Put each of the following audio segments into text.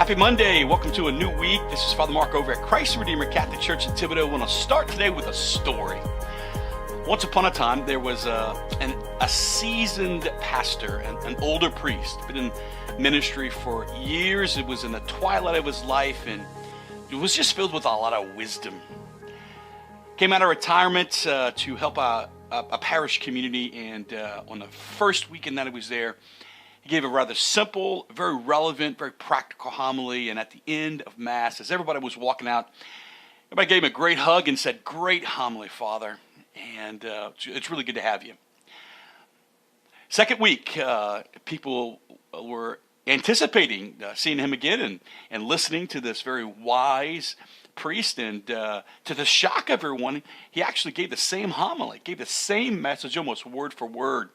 Happy Monday. Welcome to a new week. This is Father Mark over at Christ Redeemer Catholic Church in Thibodaux. I want to start today with a story. Once upon a time, there was a seasoned pastor, an older priest, been in ministry for years. It was in the twilight of his life, and it was just filled with a lot of wisdom. Came out of retirement to help a parish community, and on the first weekend that he was there, he gave a rather simple, very relevant, very practical homily. And at the end of Mass, as everybody was walking out, everybody gave him a great hug and said, "Great homily, Father, and it's really good to have you." Second week, people were anticipating seeing him again and listening to this very wise priest. And to the shock of everyone, he actually gave the same homily, gave the same message almost word for word.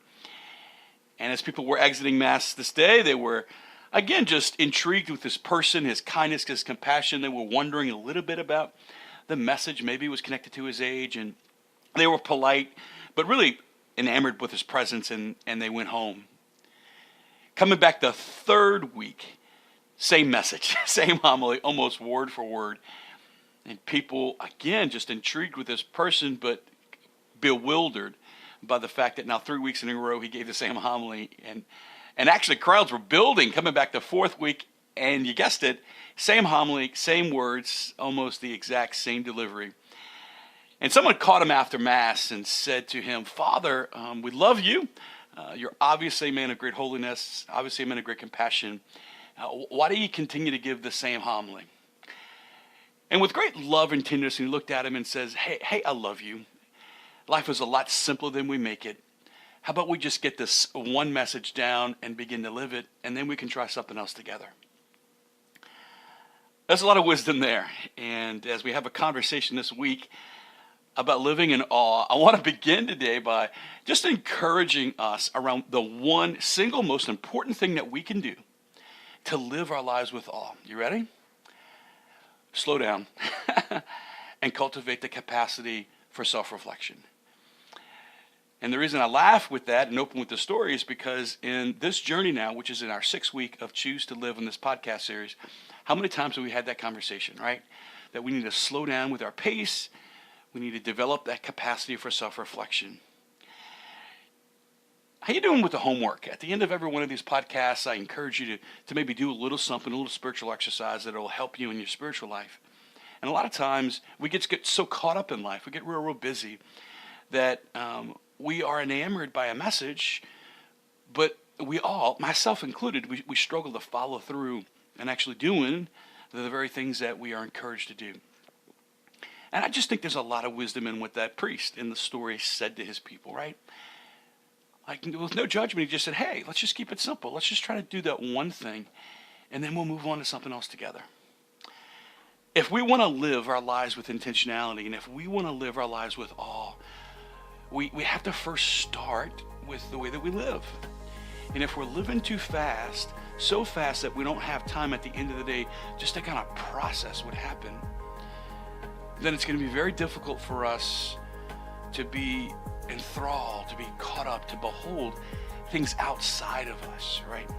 And as people were exiting Mass this day, they were, again, just intrigued with this person, his kindness, his compassion. They were wondering a little bit about the message. Maybe it was connected to his age. And they were polite, but really enamored with his presence, and they went home. Coming back the third week, same message, same homily, almost word for word. And people, again, just intrigued with this person, but bewildered by the fact that now 3 weeks in a row he gave the same homily, and actually crowds were building coming back the fourth week, and you guessed it, same homily, same words, almost the exact same delivery. And someone caught him after Mass and said to him, "Father, we love you. You're obviously a man of great holiness, obviously a man of great compassion. Why do you continue to give the same homily?" And with great love and tenderness, he looked at him and says, Hey, I love you. Life is a lot simpler than we make it. How about we just get this one message down and begin to live it, and then we can try something else together. There's a lot of wisdom there. And as we have a conversation this week about living in awe, I want to begin today by just encouraging us around the one single most important thing that we can do to live our lives with awe. You ready? Slow down and cultivate the capacity for self-reflection. And the reason I laugh with that and open with the story is because in this journey now, which is in our 6th week of Choose to Live in this podcast series, how many times have we had that conversation, right? That we need to slow down with our pace. We need to develop that capacity for self-reflection. How you doing with the homework? At the end of every one of these podcasts, I encourage you to maybe do a little something, a little spiritual exercise that will help you in your spiritual life. And a lot of times we get so caught up in life, we get real busy, that we are enamored by a message, but we all, myself included, we struggle to follow through and actually doing the very things that we are encouraged to do. And I just think there's a lot of wisdom in what that priest in the story said to his people, right? Like, with no judgment, he just said, hey, let's just keep it simple. Let's just try to do that one thing, and then we'll move on to something else together. If we want to live our lives with intentionality, and if we want to live our lives with awe, we have to first start with the way that we live. And if we're living too fast, so fast that we don't have time at the end of the day just to kind of process what happened, then it's going to be very difficult for us to be enthralled, to be caught up, to behold things outside of us, right?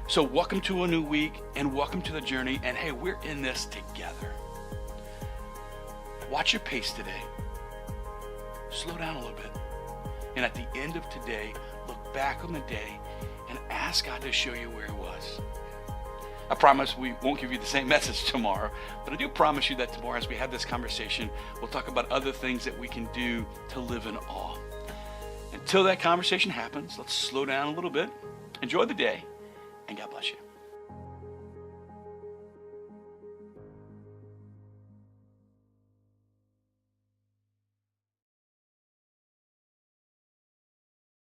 So welcome to a new week, and welcome to the journey, and hey, we're in this together. Watch your pace today. Slow down a little bit. And at the end of today, look back on the day and ask God to show you where He was. I promise we won't give you the same message tomorrow, but I do promise you that tomorrow, as we have this conversation, we'll talk about other things that we can do to live in awe. Until that conversation happens, let's slow down a little bit, enjoy the day, and God bless you.